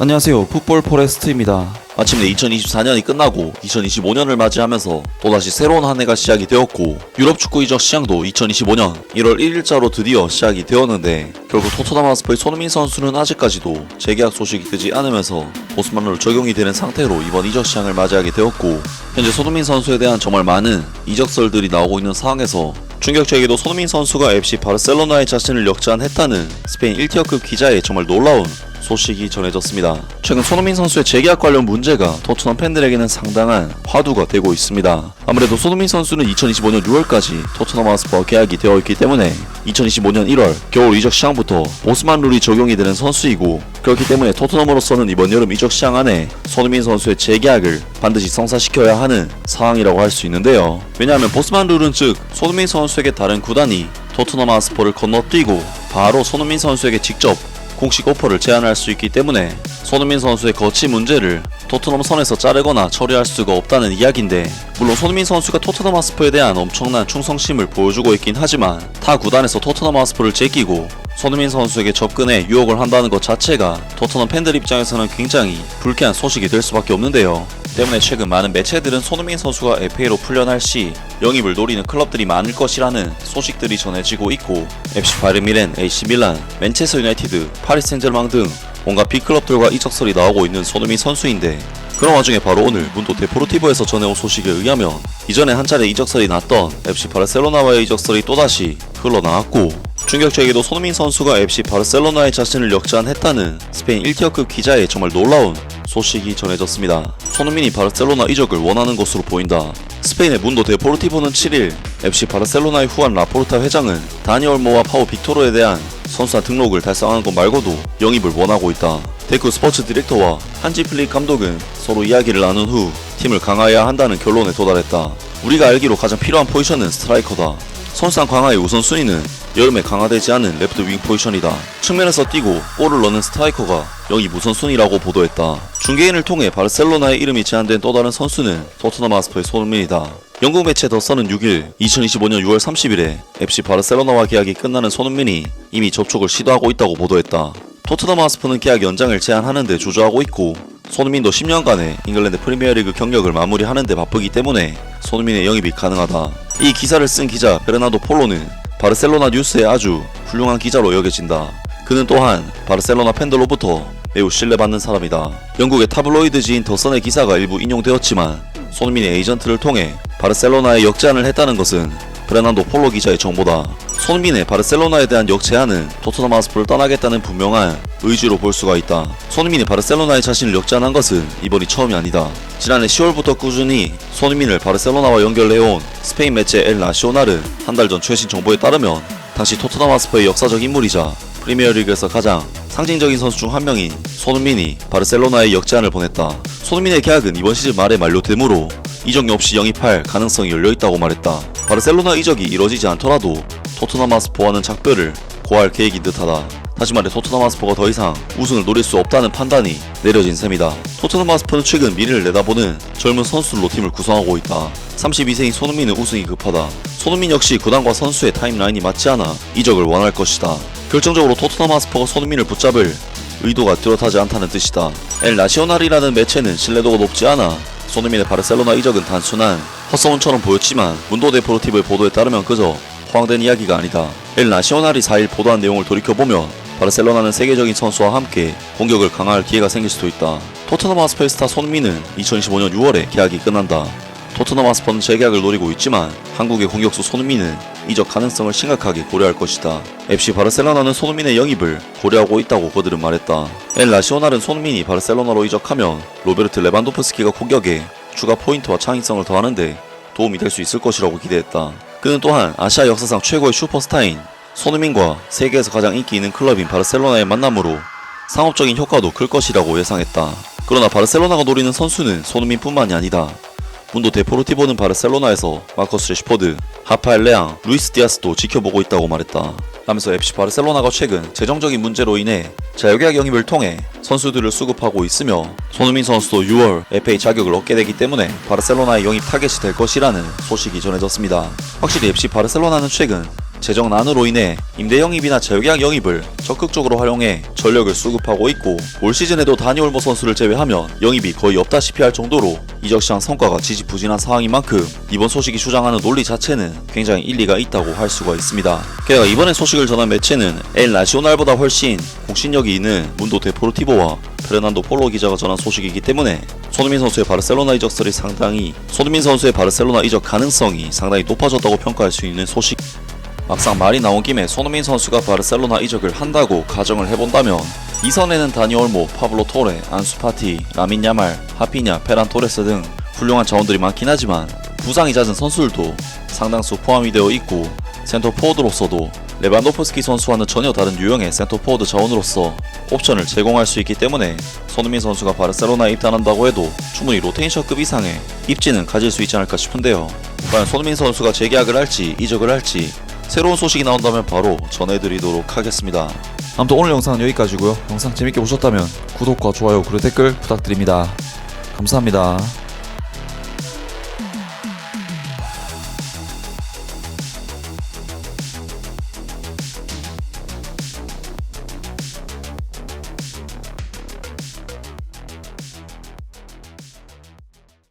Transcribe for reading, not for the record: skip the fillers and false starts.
안녕하세요. 풋볼 포레스트입니다. 마침내 2024년이 끝나고 2025년을 맞이하면서 또다시 새로운 한 해가 시작이 되었고, 유럽 축구 이적 시장도 2025년 1월 1일자로 드디어 시작이 되었는데, 결국 토트넘 하스퍼의 손흥민 선수는 아직까지도 재계약 소식이 뜨지 않으면서 오스만룰 적용이 되는 상태로 이번 이적 시장을 맞이하게 되었고, 현재 손흥민 선수에 대한 정말 많은 이적설들이 나오고 있는 상황에서 충격적이게도 손흥민 선수가 FC 바르셀로나의 자신을 역전했다는 스페인 1티어급 기자의 정말 놀라운 소식이 전해졌습니다. 최근 손흥민 선수의 재계약 관련 문제가 토트넘 팬들에게는 상당한 화두가 되고 있습니다. 아무래도 손흥민 선수는 2025년 6월까지 토트넘 하스퍼와 계약이 되어 있기 때문에 2025년 1월 겨울 이적 시장부터 오스만 룰이 적용이 되는 선수이고, 그렇기 때문에 토트넘으로서는 이번 여름 이적 시장 안에 손흥민 선수의 재계약을 반드시 성사시켜야 하는 상황이라고 할 수 있는데요. 왜냐하면 오스만 룰은 즉 손흥민 선수에게 다른 구단이 토트넘 하스퍼를 건너뛰고 바로 손흥민 선수에게 직접 공식 오퍼를 제안할 수 있기 때문에 손흥민 선수의 거치 문제를 토트넘 선에서 자르거나 처리할 수가 없다는 이야기인데, 물론 손흥민 선수가 토트넘 하스퍼에 대한 엄청난 충성심을 보여주고 있긴 하지만 타 구단에서 토트넘 하스퍼를 제끼고 손흥민 선수에게 접근해 유혹을 한다는 것 자체가 토트넘 팬들 입장에서는 굉장히 불쾌한 소식이 될 수밖에 없는데요. 때문에 최근 많은 매체들은 손흥민 선수가 FA로 풀려날 시 영입을 노리는 클럽들이 많을 것이라는 소식들이 전해지고 있고, FC 바이에른, AC 밀란, 맨체스터 유나이티드, 파리 생제르맹 등 온갖 빅클럽들과 이적설이 나오고 있는 손흥민 선수인데, 그런 와중에 바로 오늘 문도 데포르티보에서 전해온 소식에 의하면 이전에 한 차례 이적설이 났던 FC 바르셀로나와의 이적설이 또다시 흘러나왔고, 충격적이게도 손흥민 선수가 FC 바르셀로나의 자신을 역전했다는 스페인 1티어급 기자의 정말 놀라운 소식이 전해졌습니다. 손흥민이 바르셀로나 이적을 원하는 것으로 보인다. 스페인의 문도 데포르티보는 7일 FC 바르셀로나의 후안 라포르타 회장은 다니 올모와 파오 빅토르에 대한 선수단 등록을 달성하는 것 말고도 영입을 원하고 있다. 데크 스포츠 디렉터와 한지 플릭 감독은 서로 이야기를 나눈 후 팀을 강화해야 한다는 결론에 도달했다. 우리가 알기로 가장 필요한 포지션은 스트라이커다. 선수단 강화의 우선순위는 여름에 강화되지 않은 레프트 윙 포지션이다. 측면에서 뛰고 골을 넣는 스트라이커가 영입 우선순위라고 보도했다. 중개인을 통해 바르셀로나의 이름이 제안된 또 다른 선수는 토트넘 하스퍼의 손흥민이다. 영국 매체 더 선은 6일 2025년 6월 30일에 FC 바르셀로나와 계약이 끝나는 손흥민이 이미 접촉을 시도하고 있다고 보도했다. 토트넘 하스퍼는 계약 연장을 제안하는 데 주저하고 있고, 손흥민도 10년간의 잉글랜드 프리미어리그 경력을 마무리하는 데 바쁘기 때문에 손흥민의 영입이 가능하다. 이 기사를 쓴 기자 베르나도 폴로는 바르셀로나 뉴스의 아주 훌륭한 기자로 여겨진다. 그는 또한 바르셀로나 팬들로부터 매우 신뢰받는 사람이다. 영국의 타블로이드지인 더 선의 기사가 일부 인용되었지만, 손흥민의 에이전트를 통해 바르셀로나에 역제안을 했다는 것은 베르난도 폴로 기자의 정보다. 손흥민의 바르셀로나에 대한 역제안은 토트넘 하스퍼를 떠나겠다는 분명한 의지로 볼 수가 있다. 손흥민이 바르셀로나에 자신을 역제안한 것은 이번이 처음이 아니다. 지난해 10월부터 꾸준히 손흥민을 바르셀로나와 연결해온 스페인 매체 엘 나시오날은 한 달 전 최신 정보에 따르면 당시 토트넘 하스퍼의 역사적 인물이자 프리미어리그에서 가장 상징적인 선수 중 한 명인 손흥민이 바르셀로나에 역제안을 보냈다. 손흥민의 계약은 이번 시즌 말에 만료되므로 이적 없이 영입할 가능성이 열려있다고 말했다. 바르셀로나 이적이 이뤄지지 않더라도 토트넘 하스퍼와는 작별을 고할 계획인 듯하다. 다시 말해 토트넘 하스퍼가 더 이상 우승을 노릴 수 없다는 판단이 내려진 셈이다. 토트넘 하스퍼는 최근 미래를 내다보는 젊은 선수들로 팀을 구성하고 있다. 32세인 손흥민은 우승이 급하다. 손흥민 역시 구단과 선수의 타임라인이 맞지 않아 이적을 원할 것이다. 결정적으로 토트넘 하스퍼가 손흥민을 붙잡을 의도가 뚜렷하지 않다는 뜻이다. 엘 나시오날이라는 매체는 신뢰도가 높지 않아 손흥민의 바르셀로나 이적은 단순한 헛소문처럼 보였지만, 문도 데포르티보의 보도에 따르면 그저 허황된 이야기가 아니다. 엘 나시오날이 4일 보도한 내용을 돌이켜보면 바르셀로나는 세계적인 선수와 함께 공격을 강화할 기회가 생길 수도 있다. 토트넘 하스퍼의 스타 손흥민은 2025년 6월에 계약이 끝난다. 토트넘 하스퍼는 재계약을 노리고 있지만 한국의 공격수 손흥민은 이적 가능성을 심각하게 고려할 것이다. FC 바르셀로나는 손흥민의 영입을 고려하고 있다고 그들은 말했다. 엘 나시오날은 손흥민이 바르셀로나로 이적하면 로베르트 레반도프스키가 공격에 추가 포인트와 창의성을 더하는데 도움이 될 수 있을 것이라고 기대했다. 그는 또한 아시아 역사상 최고의 슈퍼스타인 손흥민과 세계에서 가장 인기 있는 클럽인 바르셀로나의 만남으로 상업적인 효과도 클 것이라고 예상했다. 그러나 바르셀로나가 노리는 선수는 손흥민뿐만이 아니다. 문도 데포르티보는 바르셀로나에서 마커스 레시포드, 하파엘 레앙, 루이스 디아스도 지켜보고 있다고 말했다. 라면서 FC 바르셀로나가 최근 재정적인 문제로 인해 자유계약 영입을 통해 선수들을 수급하고 있으며, 손흥민 선수도 6월 FA 자격을 얻게 되기 때문에 바르셀로나의 영입 타겟이 될 것이라는 소식이 전해졌습니다. 확실히 FC 바르셀로나는 최근 재정난으로 인해 임대 영입이나 재계약 영입을 적극적으로 활용해 전력을 수급하고 있고 올 시즌에도 다니 올모 선수를 제외하면 영입이 거의 없다시피 할 정도로 이적 시장 성과가 지지부진한 상황인 만큼 이번 소식이 주장하는 논리 자체는 굉장히 일리가 있다고 할 수가 있습니다. 게다가 이번에 소식을 전한 매체는 엘 나시오날보다 훨씬 공신력이 있는 문도 데포르티보와 페르난도 폴로 기자가 전한 소식이기 때문에 손흥민 선수의 바르셀로나 이적 가능성이 상당히 높아졌다고 평가할 수 있는 소식. 막상 말이 나온 김에 손흥민 선수가 바르셀로나 이적을 한다고 가정을 해본다면 이선에는 다니 올모, 파블로 토레, 안수 파티, 라민 야말, 하피냐, 페란 토레스 등 훌륭한 자원들이 많긴 하지만 부상이 잦은 선수들도 상당수 포함이 되어 있고 센터 포워드로서도 레반도프스키 선수와는 전혀 다른 유형의 센터 포워드 자원으로서 옵션을 제공할 수 있기 때문에 손흥민 선수가 바르셀로나에 입단한다고 해도 충분히 로테이션급 이상의 입지는 가질 수 있지 않을까 싶은데요. 과연 손흥민 선수가 재계약을 할지 이적을 할지 새로운 소식이 나온다면 바로 전해드리도록 하겠습니다. 아무튼 오늘 영상은 여기까지고요. 영상 재밌게 보셨다면 구독과 좋아요 그리고 댓글 부탁드립니다. 감사합니다.